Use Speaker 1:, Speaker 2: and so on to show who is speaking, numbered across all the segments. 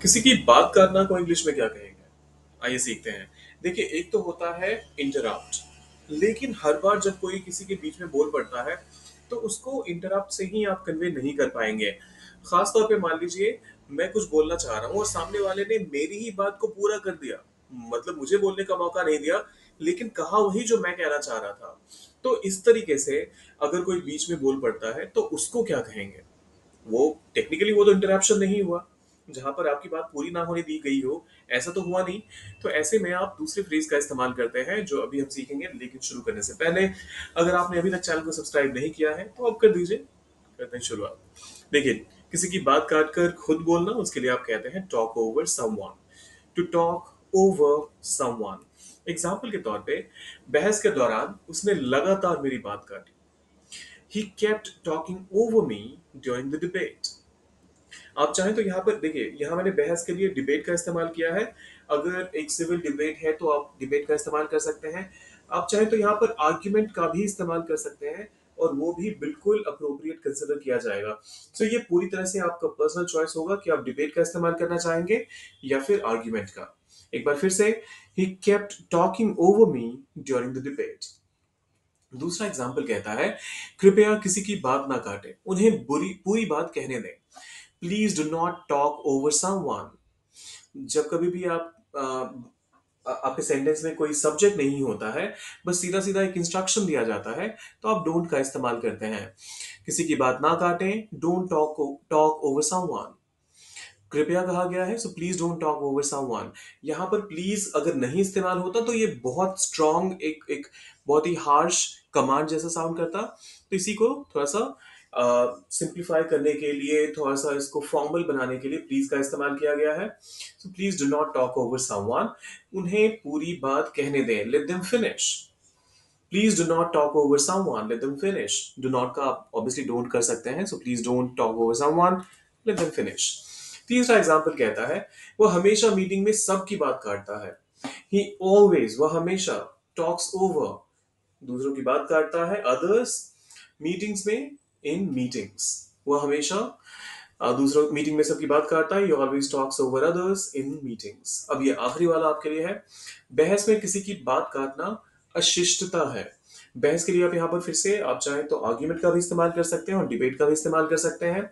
Speaker 1: किसी की बात करना को इंग्लिश में क्या कहेंगे? आइए सीखते हैं। देखिए, एक तो होता है इंटरप्ट, लेकिन हर बार जब कोई किसी के बीच में बोल पड़ता है, तो उसको इंटरप्ट से ही आप कन्वे नहीं कर पाएंगे। खास तौर पे मान लीजिए, मैं कुछ बोलना चाह रहा हूँ और सामने वाले ने मेरी ही बात को पूरा कर दिया, मतलब मुझे बोलने का मौका नहीं दिया, लेकिन कहा वही जो मैं कहना चाह रहा था। तो इस तरीके से अगर कोई बीच में बोल पड़ता है, तो उसको क्या कहेंगे? वो टेक्निकली वो तो इंटरप्शन नहीं हुआ, जहां पर आपकी बात पूरी ना होने दी गई हो, ऐसा तो हुआ नहीं। तो ऐसे में आप दूसरे फ्रेज का इस्तेमाल करते हैं जो अभी हम सीखेंगे, लेकिन शुरू करने से पहले अगर आपने अभी तक चैनल को सब्सक्राइब नहीं किया है तो आप कर दीजिए। करते हैं शुरुआत। देखिए, किसी की बात काट कर खुद बोलना, उसके लिए आप कहते हैं talk over someone. To talk over someone. Example के तौर पे, बहस के दौरान उसने लगातार मेरी बात काटी। He kept talking over me during the debate. आप चाहें तो यहाँ पर देखिए, यहाँ मैंने बहस के लिए डिबेट का इस्तेमाल किया है। अगर एक सिविल डिबेट है तो आप डिबेट का इस्तेमाल कर सकते हैं। आप चाहें तो यहाँ पर आर्ग्यूमेंट का भी इस्तेमाल कर सकते हैं, और वो भी बिल्कुल अप्रोप्रिएट कंसिडर किया जाएगा। तो ये पूरी तरह से आपका पर्सनल चॉइस होगा कि आप डिबेट का इस्तेमाल करना चाहेंगे या फिर आर्ग्यूमेंट का। एक बार फिर से, he kept talking over me during the debate. दूसरा एग्जाम्पल कहता है, कृपया किसी की बात ना काटें, उन्हें बुरी पूरी बात कहने दें। Please do not talk over someone. जब कभी भी आप आपके सेंटेंस में कोई सब्जेक्ट नहीं होता है, बस सीधा सीधा एक इंस्ट्रक्शन दिया जाता है, तो आप डोंट का इस्तेमाल करते हैं। किसी की बात ना काटें, डोंट टॉक ओवर समवन। कृपया कहा गया है, so please don't talk over someone. यहाँ पर प्लीज अगर नहीं इस्तेमाल होता तो ये बहुत स्ट्रॉन्ग, एक एक बहुत ही हार्श कमांड जैसा साउंड करता। तो इसी को थोड़ा सा सिंप्लीफाई करने के लिए, थोड़ा सा इसको फॉर्मल बनाने के लिए प्लीज का इस्तेमाल किया गया है। So please do not talk over someone. उन्हें पूरी बात कहने दें, let them finish. Please do not talk over someone, let them finish. Do not का आप ऑब्वियसली डोंट कर सकते हैं, so please don't talk over someone, let them finish. तीसरा एग्जाम्पल कहता है, वो हमेशा मीटिंग में सबकी बात काटता है। ही ऑलवेज, वह हमेशा, टॉक्स ओवर, दूसरों की बात काटता है, अदर्स, मीटिंग्स में, इन मीटिंग्स। वह हमेशा दूसरों मीटिंग में सबकी बात काटता है। ही always talks over others in meetings. अब ये आखिरी वाला आपके लिए है। बहस में किसी की बात काटना अशिष्टता है। बहस के लिए आप यहाँ पर फिर से, आप चाहें तो आर्ग्यूमेंट का भी इस्तेमाल कर सकते हैं और डिबेट का भी इस्तेमाल कर सकते हैं।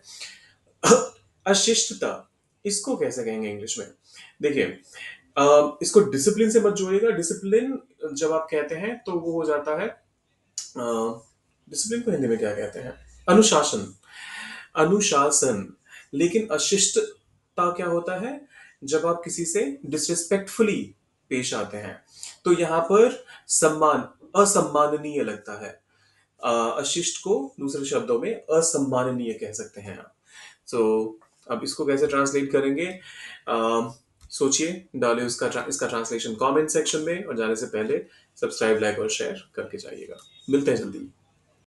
Speaker 1: अशिष्टता, इसको कैसे कहेंगे इंग्लिश में? देखिए, इसको डिसिप्लिन से मत जोड़िएगा। डिसिप्लिन जब आप कहते हैं तो वो हो जाता है, डिसिप्लिन को हिंदी में क्या कहते हैं? अनुशासन। अनुशासन। लेकिन अशिष्टता क्या होता है? जब आप किसी से डिसरिस्पेक्टफुली पेश आते हैं, तो यहां पर सम्मान असम्माननीय लगता है। अशिष्ट को दूसरे शब्दों में असम्माननीय कह सकते हैं आप। सो अब इसको कैसे ट्रांसलेट करेंगे? सोचिए, डालिए इसका ट्रांसलेशन कमेंट सेक्शन में, और जाने से पहले सब्सक्राइब, लाइक और शेयर करके जाइएगा। मिलते हैं जल्दी।